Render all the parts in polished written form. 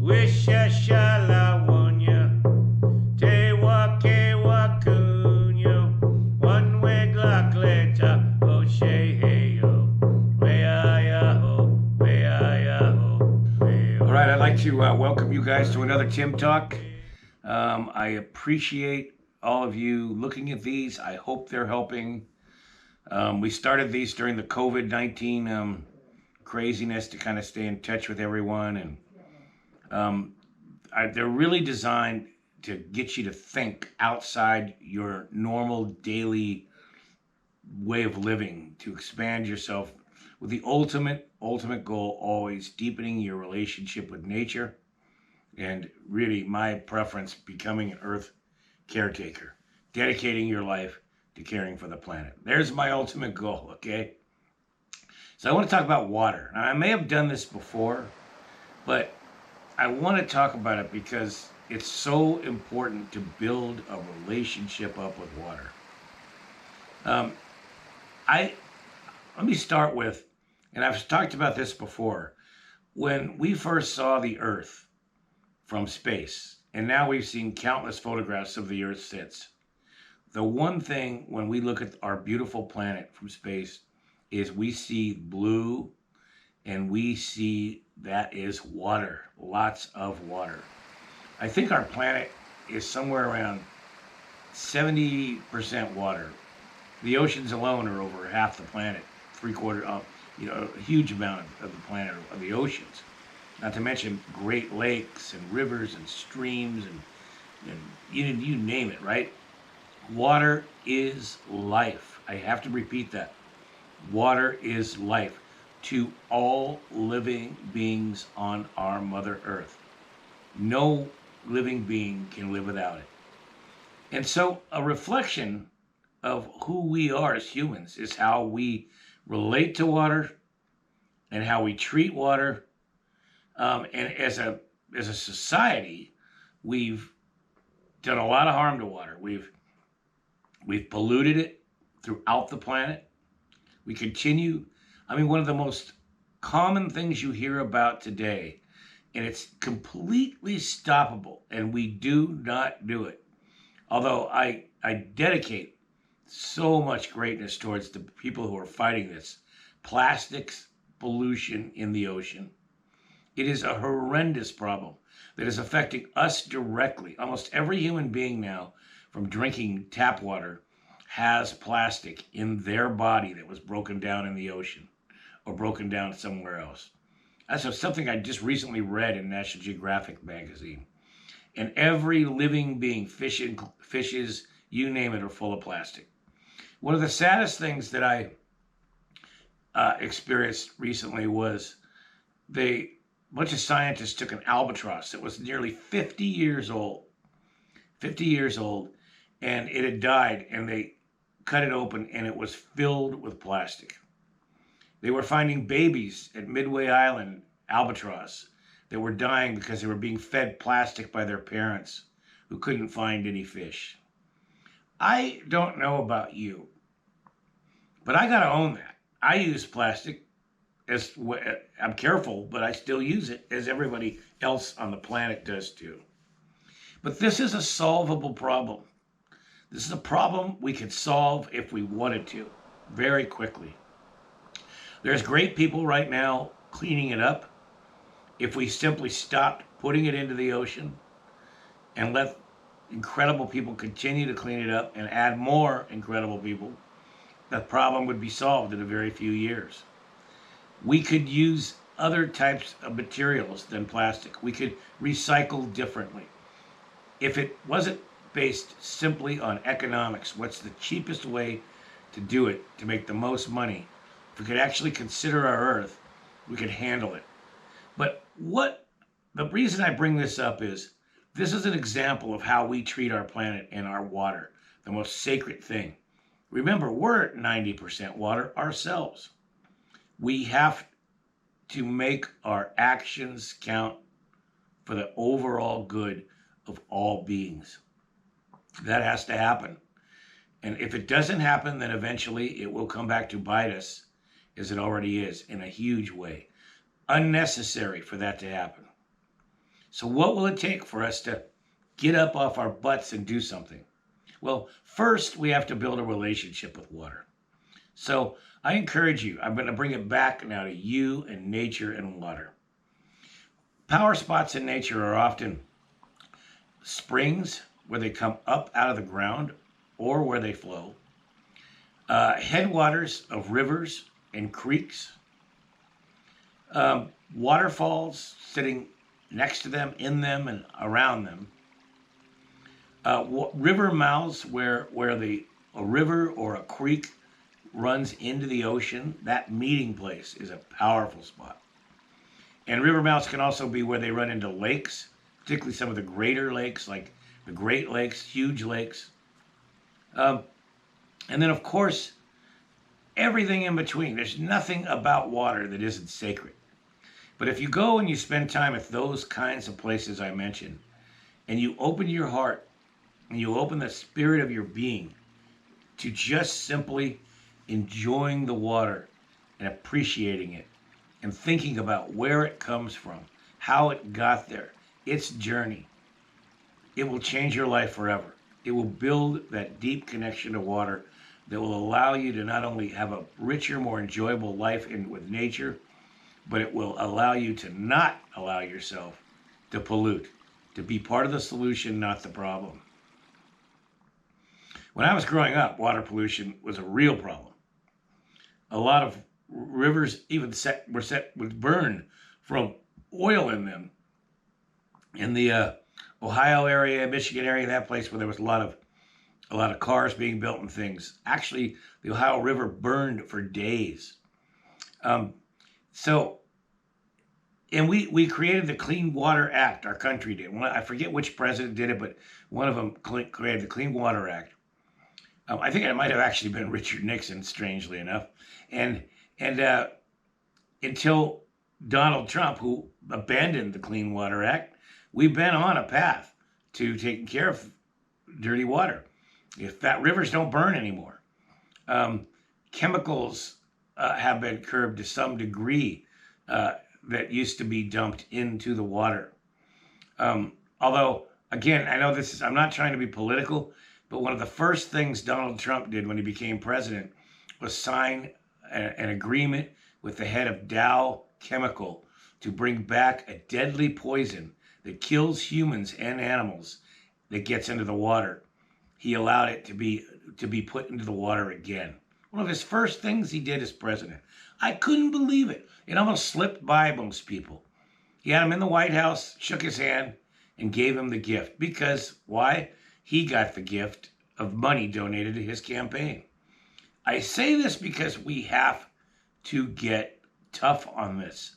Wish I shala wanya. Te wa ke wa kunyo. One way glock later. Oh shay hey yo. Way ya ho. Way ya ho. All right, I'd like to welcome you guys to another Tim Talk. I appreciate all of you looking at these. I hope they're helping. We started these during the COVID-19 craziness to kind of stay in touch with everyone. And they're really designed to get you to think outside your normal daily way of living, to expand yourself with the ultimate goal always deepening your relationship with nature, and really my preference, becoming an earth caretaker, dedicating your life to caring for the planet. There's my ultimate goal, okay? So I want to talk about water. Now, I may have done this before, but I want to talk about it because it's so important to build a relationship up with water. Let me start with, and I've talked about this before, when we first saw the Earth from space, and now we've seen countless photographs of the Earth since. The one thing when we look at our beautiful planet from space is we see blue, and we see that is water, lots of water. I think our planet is somewhere around 70% water. The oceans alone are over half the planet, three-quarter of, a huge amount of the planet of the oceans. Not to mention Great Lakes and rivers and streams and you name it, right? Water is life. I have to repeat that. Water is life to all living beings on our Mother Earth. No living being can live without it. And so a reflection of who we are as humans is how we relate to water and how we treat water. And as a society, we've done a lot of harm to water. We've polluted it throughout the planet. We continue. I mean, one of the most common things you hear about today, and it's completely stoppable, and we do not do it. Although I dedicate so much greatness towards the people who are fighting this. Plastics pollution in the ocean. It is a horrendous problem that is affecting us directly. Almost every human being now, from drinking tap water, has plastic in their body that was broken down in the ocean or broken down somewhere else. That's something I just recently read in National Geographic magazine. And every living being, fishes, you name it, are full of plastic. One of the saddest things that I experienced recently was a bunch of scientists took an albatross that was nearly 50 years old, and it had died, and they cut it open, and it was filled with plastic. They were finding babies at Midway Island, albatross, that were dying because they were being fed plastic by their parents who couldn't find any fish. I don't know about you, but I gotta own that. I use plastic I'm careful, but I still use it, as everybody else on the planet does too. But this is a solvable problem. This is a problem we could solve if we wanted to, very quickly. There's great people right now cleaning it up. If we simply stopped putting it into the ocean and let incredible people continue to clean it up and add more incredible people, that problem would be solved in a very few years. We could use other types of materials than plastic. We could recycle differently. If it wasn't based simply on economics, what's the cheapest way to do it to make the most money? If we could actually consider our Earth, we could handle it. But the reason I bring this up is this is an example of how we treat our planet and our water, the most sacred thing. Remember, we're at 90% water ourselves. We have to make our actions count for the overall good of all beings. That has to happen. And if it doesn't happen, then eventually it will come back to bite us, as it already is, in a huge way. Unnecessary for that to happen. So what will it take for us to get up off our butts and do something? Well, first we have to build a relationship with water. So I encourage you, I'm going to bring it back now to you and nature and water. Power spots in nature are often springs where they come up out of the ground or where they flow, headwaters of rivers and creeks, waterfalls sitting next to them, in them, and around them, river mouths where a river or a creek runs into the ocean. That meeting place is a powerful spot. And river mouths can also be where they run into lakes, particularly some of the greater lakes, like the Great Lakes, huge lakes. And then, of course, everything in between. There's nothing about water that isn't sacred. But if you go and you spend time at those kinds of places I mentioned, and you open your heart, and you open the spirit of your being to just simply enjoying the water and appreciating it, and thinking about where it comes from, how it got there, its journey, it will change your life forever. It will build that deep connection to water that will allow you to not only have a richer, more enjoyable life with nature, but it will allow you to not allow yourself to pollute, to be part of the solution, not the problem. When I was growing up, water pollution was a real problem. A lot of rivers even would burn from oil in them. In the Ohio area, Michigan area, that place where there was a lot of cars being built and things. Actually, the Ohio River burned for days. And we created the Clean Water Act. Our country did. I forget which president did it, but one of them created the Clean Water Act. I think it might have actually been Richard Nixon, strangely enough. And until Donald Trump, who abandoned the Clean Water Act, we've been on a path to taking care of dirty water. If that rivers don't burn anymore, chemicals have been curbed to some degree that used to be dumped into the water. Although, again, I know I'm not trying to be political, but one of the first things Donald Trump did when he became president was sign an agreement with the head of Dow Chemical to bring back a deadly poison that kills humans and animals that gets into the water. He allowed it to be put into the water again. One of his first things he did as president. I couldn't believe it. It almost slipped by most people. He had him in the White House, shook his hand, and gave him the gift. Because, why? He got the gift of money donated to his campaign. I say this because we have to get tough on this.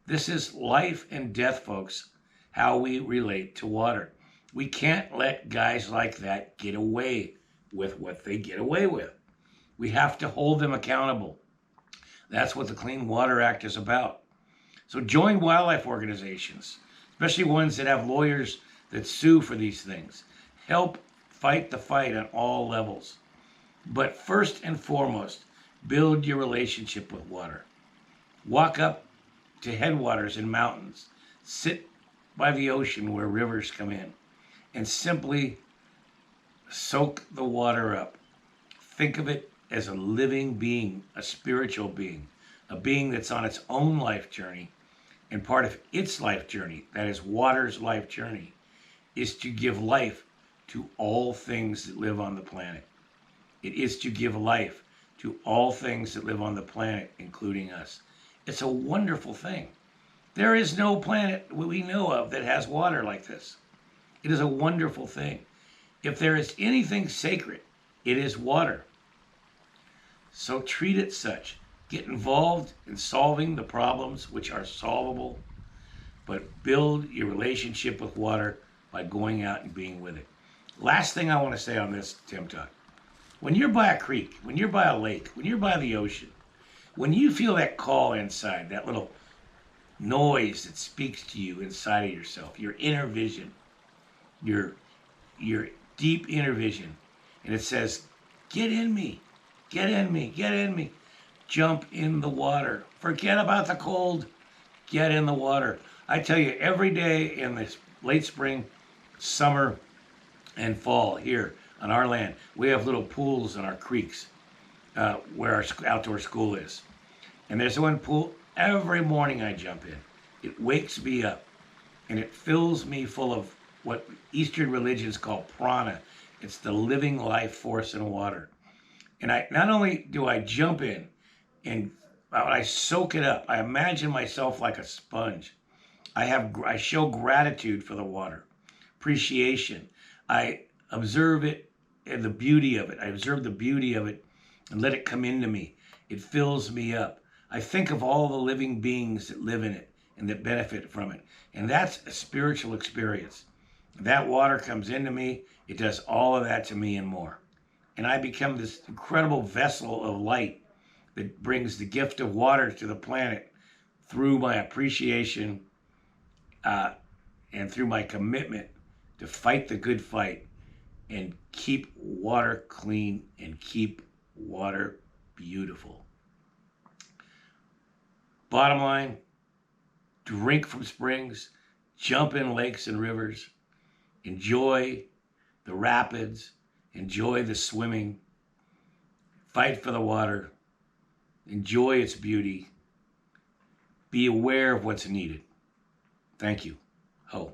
This is life and death, folks, how we relate to water. We can't let guys like that get away with what they get away with. We have to hold them accountable. That's what the Clean Water Act is about. So join wildlife organizations, especially ones that have lawyers that sue for these things. Help fight the fight on all levels. But first and foremost, build your relationship with water. Walk up to headwaters in mountains. Sit by the ocean where rivers come in and simply soak the water up. Think of it as a living being, a spiritual being, a being that's on its own life journey. And part of its life journey, that is water's life journey, is to give life to all things that live on the planet. It is to give life to all things that live on the planet, including us. It's a wonderful thing. There is no planet we know of that has water like this. It is a wonderful thing. If there is anything sacred, it is water. So treat it such. Get involved in solving the problems which are solvable, but build your relationship with water by going out and being with it. Last thing I want to say on this, Tim Talk. When you're by a creek, when you're by a lake, when you're by the ocean, when you feel that call inside, that little noise that speaks to you inside of yourself, your inner vision, your deep inner vision, and it says, get in me, get in me, get in me. Jump in the water. Forget about the cold. Get in the water. I tell you, every day in this late spring, summer, and fall here on our land, we have little pools in our creeks where our outdoor school is. And there's one pool every morning I jump in. It wakes me up and it fills me full of what Eastern religions call prana. It's the living life force in water. And I not only do I jump in and I soak it up, I imagine myself like a sponge. I show gratitude for the water, appreciation. I observe it and the beauty of it. I observe the beauty of it and let it come into me. It fills me up. I think of all the living beings that live in it and that benefit from it. And that's a spiritual experience. That water comes into me. It does all of that to me and more. And I become this incredible vessel of light that brings the gift of water to the planet through my appreciation and through my commitment to fight the good fight and keep water clean and keep water beautiful. Bottom line, drink from springs, jump in lakes and rivers, enjoy the rapids, enjoy the swimming, fight for the water, enjoy its beauty, be aware of what's needed. Thank you. Ho.